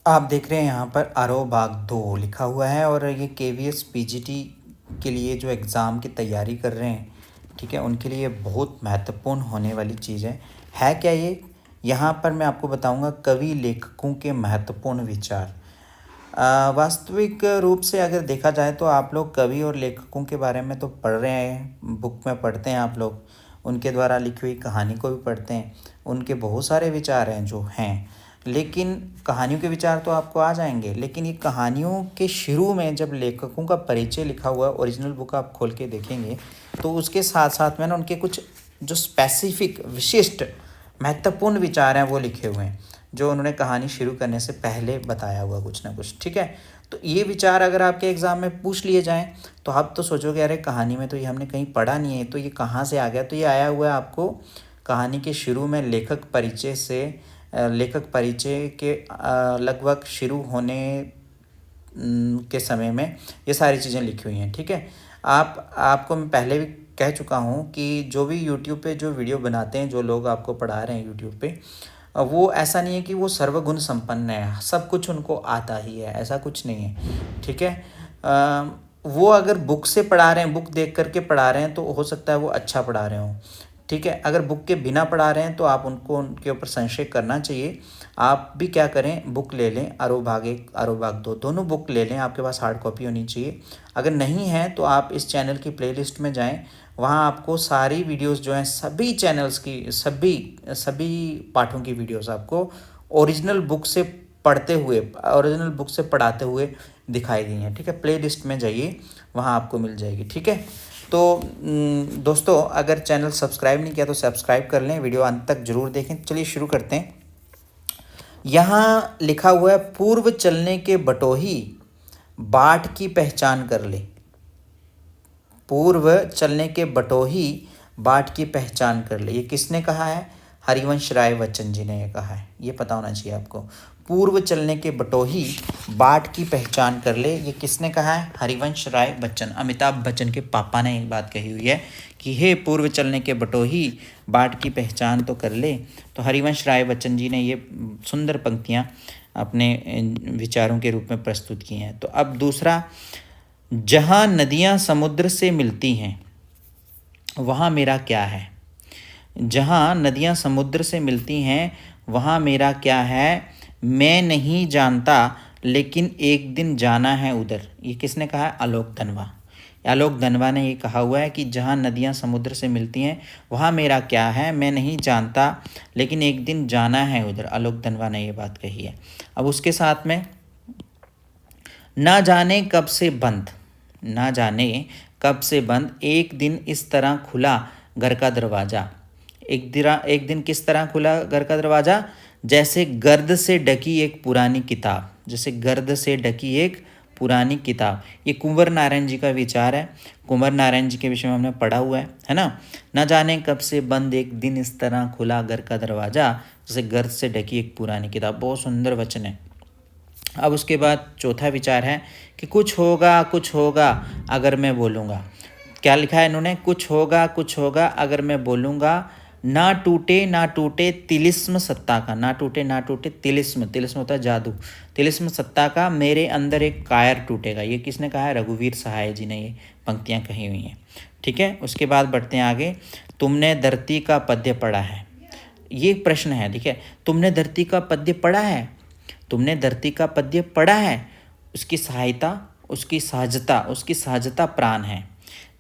आप देख रहे हैं यहाँ पर आरोह भाग 2 लिखा हुआ है और ये केवीएस पीजीटी के लिए जो एग्ज़ाम की तैयारी कर रहे हैं, ठीक है, उनके लिए बहुत महत्वपूर्ण होने वाली चीज़ है क्या ये? यहाँ पर मैं आपको बताऊँगा कवि लेखकों के महत्वपूर्ण विचार। वास्तविक रूप से अगर देखा जाए तो आप लोग कवि और लेखकों के बारे में तो पढ़ रहे हैं, बुक में पढ़ते हैं आप लोग, उनके द्वारा लिखी हुई कहानी को भी पढ़ते हैं, उनके बहुत सारे विचार हैं जो हैं, लेकिन कहानियों के विचार तो आपको आ जाएंगे, लेकिन ये कहानियों के शुरू में जब लेखकों का परिचय लिखा हुआ ओरिजिनल बुक आप खोल के देखेंगे तो उसके साथ साथ में ना उनके कुछ जो स्पेसिफिक विशिष्ट महत्वपूर्ण विचार हैं वो लिखे हुए हैं, जो उन्होंने कहानी शुरू करने से पहले बताया हुआ कुछ ना कुछ, ठीक है। तो ये विचार अगर आपके एग्ज़ाम में पूछ लिए जाएं तो आप तो सोचोगे अरे कहानी में तो ये हमने कहीं पढ़ा नहीं है, तो ये कहाँ से आ गया? तो ये आया हुआ है आपको कहानी के शुरू में लेखक परिचय के लगभग शुरू होने के समय में ये सारी चीज़ें लिखी हुई हैं, ठीक है। आपको मैं पहले भी कह चुका हूँ कि जो भी यूट्यूब पे जो वीडियो बनाते हैं, जो लोग आपको पढ़ा रहे हैं यूट्यूब पे, वो ऐसा नहीं है कि वो सर्वगुण संपन्न है, सब कुछ उनको आता ही है, ऐसा कुछ नहीं है, ठीक है। वो अगर बुक से पढ़ा रहे हैं, बुक देख करके पढ़ा रहे हैं तो हो सकता है वो अच्छा पढ़ा रहे हों, ठीक है। अगर बुक के बिना पढ़ा रहे हैं तो आप उनको उनके ऊपर संशय करना चाहिए। आप भी क्या करें, बुक ले लें, आरोह भाग 1 आरोह भाग 2 दोनों बुक ले लें, आपके पास हार्ड कॉपी होनी चाहिए। अगर नहीं है तो आप इस चैनल की प्लेलिस्ट में जाएं, वहाँ आपको सारी वीडियोस जो हैं सभी चैनल्स की सभी सभी पाठों की वीडियोस आपको ओरिजिनल बुक से ओरिजिनल बुक से पढ़ाते हुए दिखाई दी हैं, ठीक है। प्लेलिस्ट में जाइए, वहाँ आपको मिल जाएगी, ठीक है। तो दोस्तों, अगर चैनल सब्सक्राइब नहीं किया तो सब्सक्राइब कर लें, वीडियो अंत तक जरूर देखें। चलिए शुरू करते हैं। यहाँ लिखा हुआ है, पूर्व चलने के बटोही बाट की पहचान कर ले। पूर्व चलने के बटोही बाट की पहचान कर ले, ये किसने कहा है? हरिवंश राय बच्चन जी ने ये कहा है, ये पता होना चाहिए आपको। पूर्व चलने के बटोही बाट की पहचान कर ले, ये किसने कहा है? हरिवंश राय बच्चन, अमिताभ बच्चन के पापा ने ये बात कही हुई है कि हे पूर्व चलने के बटोही बाट की पहचान तो कर ले। तो हरिवंश राय बच्चन जी ने ये सुंदर पंक्तियाँ अपने विचारों के रूप में प्रस्तुत की हैं। तो अब दूसरा, जहाँ नदियाँ समुद्र से मिलती हैं वहाँ मेरा क्या है? जहाँ नदियाँ समुद्र से मिलती हैं वहाँ मेरा क्या है? मैं नहीं जानता लेकिन एक दिन जाना है उधर, ये किसने कहा है? आलोक धनवा। आलोक धनवा ने ये कहा हुआ है कि जहाँ नदियाँ समुद्र से मिलती हैं वहाँ मेरा क्या है, मैं नहीं जानता लेकिन एक दिन जाना है उधर। आलोक धनवा ने ये बात कही है। अब उसके साथ में, ना जाने कब से बंद, ना जाने कब से बंद, एक दिन इस तरह खुला घर का दरवाज़ा। एक दिन किस तरह खुला घर का दरवाज़ा? जैसे गर्द से ढकी एक पुरानी किताब, जैसे गर्द से ढकी एक पुरानी किताब। ये कुंवर नारायण जी का विचार है, कुंवर नारायण जी के विषय में हमने पढ़ा हुआ है ना। न जाने कब से बंद, एक दिन इस तरह खुला घर का दरवाज़ा, जैसे गर्द से ढकी एक पुरानी किताब। बहुत सुंदर वचन है। अब उसके बाद चौथा विचार है कि कुछ होगा अगर मैं बोलूँगा। क्या लिखा है इन्होंने? कुछ होगा अगर मैं बोलूँगा, ना टूटे तिलिस्म सत्ता का। ना टूटे तिलिस्म, तिलिस्म होता है जादू, तिलिस्म सत्ता का मेरे अंदर एक कायर टूटेगा। ये किसने कहा है? रघुवीर सहाय जी ने ये पंक्तियाँ कही हुई हैं, ठीक है। उसके बाद बढ़ते हैं आगे। तुमने धरती का पद्य पढ़ा है, ये प्रश्न है, ठीक है। तुमने धरती का पद्य पढ़ा है, तुमने धरती का पद्य पढ़ा है, उसकी सहायता, उसकी सहजता प्राण है,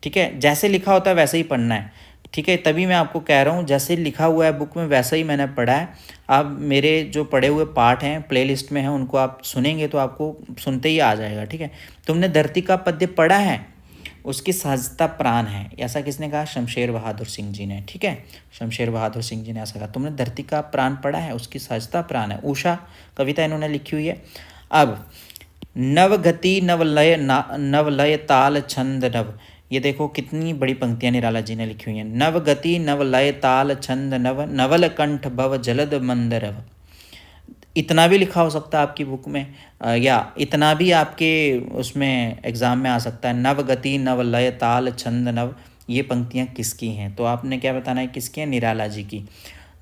ठीक है। जैसे लिखा होता है वैसे ही पढ़ना है, ठीक है। तभी मैं आपको कह रहा हूँ जैसे लिखा हुआ है बुक में वैसा ही मैंने पढ़ा है। अब मेरे जो पढ़े हुए पाठ हैं प्लेलिस्ट में हैं, उनको आप सुनेंगे तो आपको सुनते ही आ जाएगा, ठीक है। तुमने धरती का पद्य पढ़ा है, उसकी सहजता प्राण है, ऐसा किसने कहा? शमशेर बहादुर सिंह जी ने, ठीक है। शमशेर बहादुर सिंह जी ने ऐसा कहा। तुमने धरती का प्राण पढ़ा है, उसकी सहजता प्राण है। उषा कविता इन्होंने लिखी हुई है। अब नवगति नवलय ताल छंद नव, ये देखो कितनी बड़ी पंक्तियां निराला जी ने लिखी हुई हैं। नवगति नवलय ताल छंद नव, नवल कंठ भव जलद मंदरव। इतना भी लिखा हो सकता है आपकी बुक में, या इतना भी आपके उसमें एग्ज़ाम में आ सकता है। नवगति नवलय ताल छंद नव, ये पंक्तियाँ किसकी हैं? तो आपने क्या बताना है किसकी हैं? निराला जी की।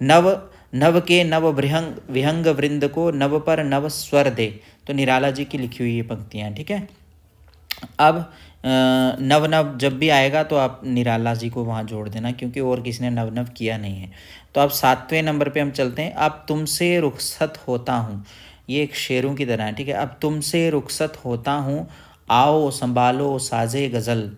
नव नभ के नव विहंग वृंद को नभ पर नव स्वर दे। तो निराला जी की लिखी हुई ये पंक्तियाँ, ठीक है। अब नव नव जब भी आएगा तो आप निराला जी को वहाँ जोड़ देना, क्योंकि और किसी ने नव नव किया नहीं है। तो अब 7वें नंबर पे हम चलते हैं। अब तुमसे रुखसत होता हूँ, ये एक शेरों की तरह है, ठीक है। अब तुमसे रुखसत होता हूँ, आओ संभालो साजे गज़ल,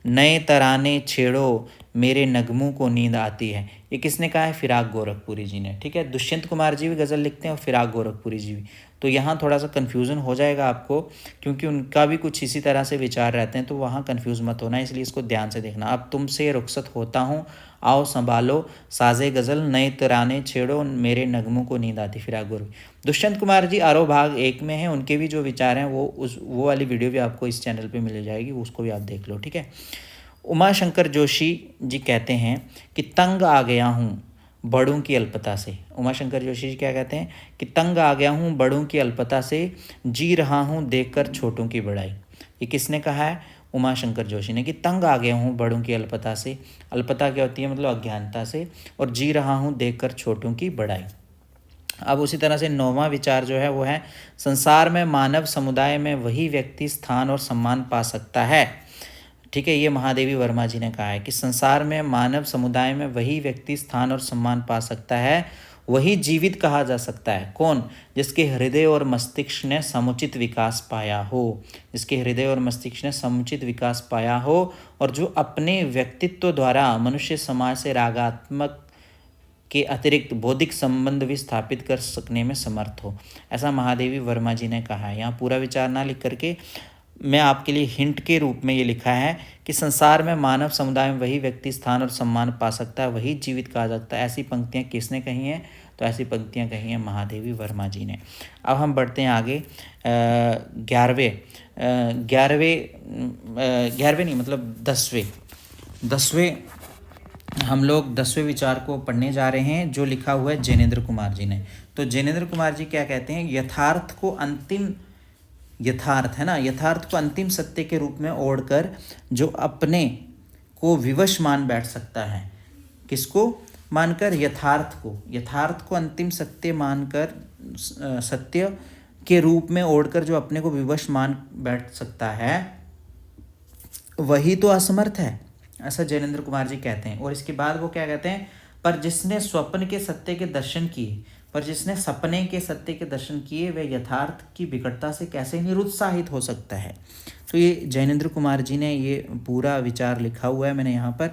नए तराने छेड़ो मेरे नगमों को नींद आती है। ये किसने कहा है? फिराक गोरखपुरी जी ने, ठीक है। दुष्यंत कुमार जी भी गज़ल लिखते हैं और फिराक गोरखपुरी जी भी। तो यहाँ थोड़ा सा कन्फ्यूज़न हो जाएगा आपको, क्योंकि उनका भी कुछ इसी तरह से विचार रहते हैं, तो वहाँ कन्फ्यूज़ मत होना, इसलिए इसको ध्यान से देखना। अब तुमसे रुखसत होता हूँ, आओ संभालो साजे गज़ल, नए तराने छेड़ो मेरे नगमों को नींद आती। फिराक गोरख दुष्यंत कुमार जी आरोह भाग 1 में हैं, उनके भी जो विचार हैं वो वाली वीडियो भी आपको इस चैनल पे मिल जाएगी, उसको भी आप देख लो, ठीक है। उमा शंकर जोशी जी कहते हैं कि तंग आ गया हूँ बड़ों की अल्पता से। उमा शंकर जोशी जी क्या कहते हैं कि तंग आ गया हूँ बड़ों की अल्पता से, जी रहा हूँ देखकर छोटों की बड़ाई। ये किसने कहा है? उमा शंकर जोशी ने, कि तंग आ गया हूँ बड़ों की अल्पता से। अल्पता क्या होती है? मतलब अज्ञानता से। और जी रहा हूँ देखकर छोटों की बड़ाई। अब उसी तरह से 9वां विचार जो है वो है, संसार में मानव समुदाय में वही व्यक्ति स्थान और सम्मान पा सकता है, ठीक है। ये महादेवी वर्मा जी ने कहा है कि संसार में मानव समुदाय में वही व्यक्ति स्थान और सम्मान पा सकता है, वही जीवित कहा जा सकता है। कौन? जिसके हृदय और मस्तिष्क ने समुचित विकास पाया हो, जिसके हृदय और मस्तिष्क ने समुचित विकास पाया हो, और जो अपने व्यक्तित्व द्वारा मनुष्य समाज से रागात्मक के अतिरिक्त बौद्धिक संबंध भी स्थापित कर सकने में समर्थ हो। ऐसा महादेवी वर्मा जी ने कहा है। यहाँ पूरा विचार ना लिख करके मैं आपके लिए हिंट के रूप में ये लिखा है कि संसार में मानव समुदाय में वही व्यक्ति स्थान और सम्मान पा सकता है, वही जीवित कहा जाता है। ऐसी पंक्तियाँ किसने कही हैं? तो ऐसी पंक्तियाँ कही हैं महादेवी वर्मा जी ने। अब हम बढ़ते हैं आगे 11वें नहीं मतलब 10वें हम लोग 10वें विचार को पढ़ने जा रहे हैं, जो लिखा हुआ है जैनेन्द्र कुमार जी ने। तो जैनेन्द्र कुमार जी क्या कहते हैं? यथार्थ को अंतिम सत्य के रूप में ओढ़कर जो अपने को विवश मान बैठ सकता है। किसको मानकर? यथार्थ को अंतिम सत्य मानकर, सत्य के रूप में ओढ़कर जो अपने को विवश मान बैठ सकता है, वही तो असमर्थ है, ऐसा जैनेन्द्र कुमार जी कहते हैं। और इसके बाद वो क्या कहते हैं? पर जिसने सपने के सत्य के दर्शन किए वह यथार्थ की विकटता से कैसे निरुत्साहित हो सकता है। तो ये जैनेन्द्र कुमार जी ने ये पूरा विचार लिखा हुआ है मैंने यहाँ पर।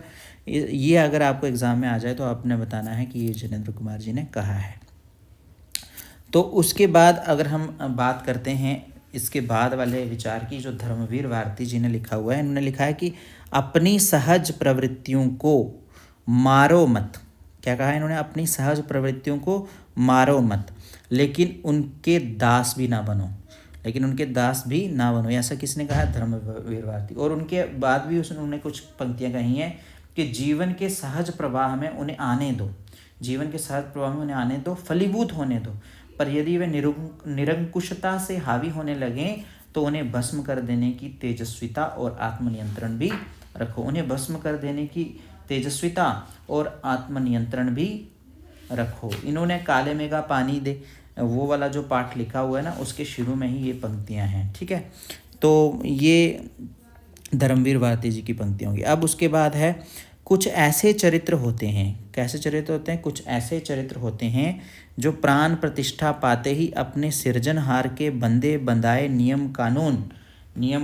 ये अगर आपको एग्ज़ाम में आ जाए तो आपने बताना है कि ये जैनेन्द्र कुमार जी ने कहा है। तो उसके बाद अगर हम बात करते हैं इसके बाद वाले विचार की, जो धर्मवीर भारती जी ने लिखा हुआ है, इन्होंने लिखा है कि अपनी सहज प्रवृत्तियों को मारो मत। क्या कहा है इन्होंने? अपनी सहज प्रवृत्तियों को मारो मत, लेकिन उनके दास भी ना बनो। ऐसा किसने कहा? धर्मवीर भारती। और उनके बाद भी उन्होंने कुछ पंक्तियां कही हैं कि जीवन के सहज प्रवाह में उन्हें आने दो, फलीभूत होने दो, पर यदि वे निरंकुशता से हावी होने लगें तो उन्हें भस्म कर देने की तेजस्विता और आत्मनियंत्रण भी रखो। इन्होंने काले में का पानी दे, वो वाला जो पाठ लिखा हुआ है ना, उसके शुरू में ही ये पंक्तियां हैं, ठीक है। तो ये धर्मवीर भारती जी की पंक्तियां होंगी। अब उसके बाद है, कुछ ऐसे चरित्र होते हैं। कैसे चरित्र होते हैं? कुछ ऐसे चरित्र होते हैं जो प्राण प्रतिष्ठा पाते ही अपने सृजनहार के बंदे बंधाए नियम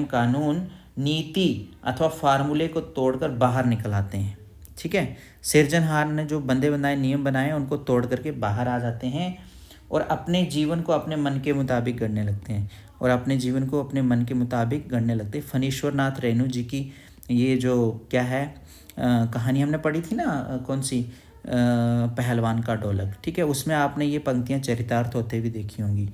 कानून नीति अथवा फार्मूले को तोड़कर बाहर निकल आते हैं, ठीक है। सृजनहार ने जो बंदे बनाए, नियम बनाए, उनको तोड़ करके बाहर आ जाते हैं और अपने जीवन को अपने मन के मुताबिक गढ़ने लगते हैं फणीश्वर नाथ रेणु जी की ये जो क्या है कहानी हमने पढ़ी थी ना, कौन सी, पहलवान का ढोलक, ठीक है। उसमें आपने ये पंक्तियां चरितार्थ होते हुए देखी होंगी।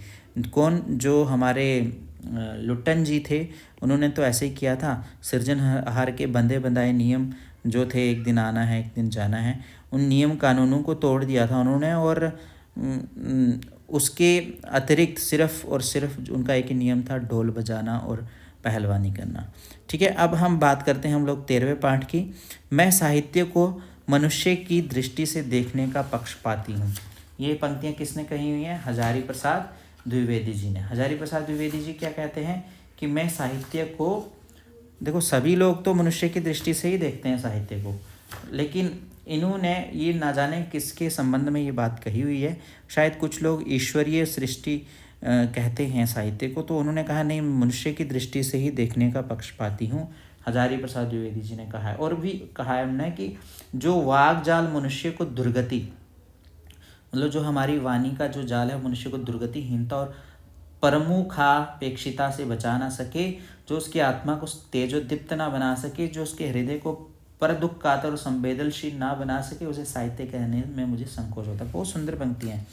कौन? जो हमारे लुट्टन जी थे, उन्होंने तो ऐसे ही किया था। सृजनहार के बंधे बंधाए नियम जो थे, एक दिन आना है एक दिन जाना है, उन नियम कानूनों को तोड़ दिया था उन्होंने। और उसके अतिरिक्त सिर्फ और सिर्फ उनका एक ही नियम था, ढोल बजाना और पहलवानी करना, ठीक है। अब हम बात करते हैं हम लोग 13वें पाठ की। मैं साहित्य को मनुष्य की दृष्टि से देखने का पक्षपाती हूँ। ये पंक्तियाँ किसने कही हुई हैं? हजारी प्रसाद द्विवेदी जी ने। हजारी प्रसाद द्विवेदी जी क्या कहते हैं कि मैं साहित्य को, देखो सभी लोग तो मनुष्य की दृष्टि से ही देखते हैं साहित्य को, लेकिन इन्होंने ये ना जाने किसके संबंध में ये बात कही हुई है, शायद कुछ लोग ईश्वरीय सृष्टि कहते हैं साहित्य को, तो उन्होंने कहा नहीं, मनुष्य की दृष्टि से ही देखने का पक्षपाती हूँ, हजारी प्रसाद द्विवेदी जी ने कहा है। और भी कहा है उन्होंने कि जो वाग जाल मनुष्य को दुर्गति, मतलब जो हमारी वाणी का जो जाल है मनुष्य को दुर्गतिहीनता और परमुखापेक्षिता से बचा ना सके, जो उसकी आत्मा को तेजोदीप्त ना बना सके, जो उसके हृदय को पर दुख कातर और संवेदनशील ना बना सके, उसे साहित्य कहने में मुझे संकोच होता है। बहुत सुंदर पंक्तियाँ हैं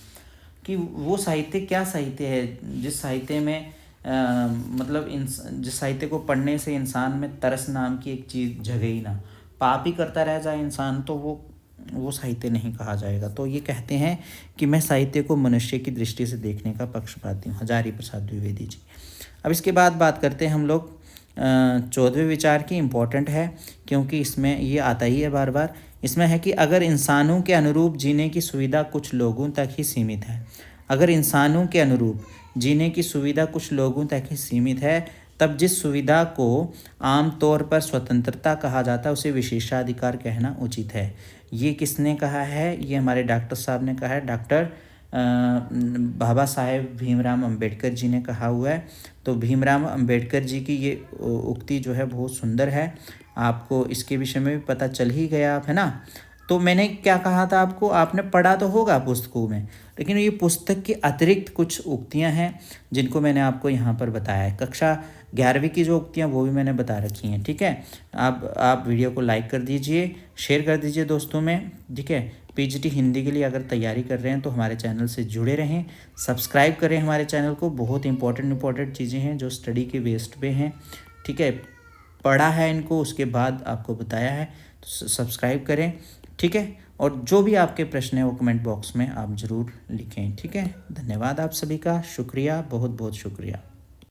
कि वो साहित्य क्या साहित्य है जिस साहित्य में मतलब जिस साहित्य को पढ़ने से इंसान में तरस नाम की एक चीज़ जगे ही ना, पाप ही करता रह जाए इंसान, तो वो साहित्य नहीं कहा जाएगा। तो ये कहते हैं कि मैं साहित्य को मनुष्य की दृष्टि से देखने का पक्षपाती हूँ, हजारी प्रसाद द्विवेदी जी। अब इसके बाद बात करते हैं हम लोग 14वें विचार की। इम्पोर्टेंट है क्योंकि इसमें ये आता ही है बार बार। इसमें है कि अगर इंसानों के अनुरूप जीने की सुविधा कुछ लोगों तक ही सीमित है, अगर इंसानों के अनुरूप जीने की सुविधा कुछ लोगों तक ही सीमित है, तब जिस सुविधा को आमतौर पर स्वतंत्रता कहा जाता है उसे विशेषाधिकार कहना उचित है। ये किसने कहा है? ये हमारे डॉक्टर साहब ने कहा है, डॉक्टर बाबा साहेब भीमराव अंबेडकर जी ने कहा हुआ है। तो भीमराव अंबेडकर जी की ये उक्ति जो है बहुत सुंदर है, आपको इसके विषय में भी पता चल ही गया आप, है ना। तो मैंने क्या कहा था आपको, आपने पढ़ा तो होगा पुस्तकों में, लेकिन ये पुस्तक के अतिरिक्त कुछ उक्तियां हैं जिनको मैंने आपको यहाँ पर बताया है। कक्षा 11वीं की जो उक्तियाँ वो भी मैंने बता रखी हैं, ठीक है। आप वीडियो को लाइक कर दीजिए, शेयर कर दीजिए दोस्तों में, ठीक है। पीजीटी हिंदी के लिए अगर तैयारी कर रहे हैं तो हमारे चैनल से जुड़े रहें, सब्सक्राइब करें हमारे चैनल को। बहुत इंपॉर्टेंट चीज़ें हैं जो स्टडी के बेस्ड पे हैं, ठीक है। पढ़ा है इनको, उसके बाद आपको बताया है, तो सब्सक्राइब करें, ठीक है। और जो भी आपके प्रश्न हैं वो कमेंट बॉक्स में आप ज़रूर लिखें, ठीक है। धन्यवाद आप सभी का, शुक्रिया, बहुत बहुत शुक्रिया।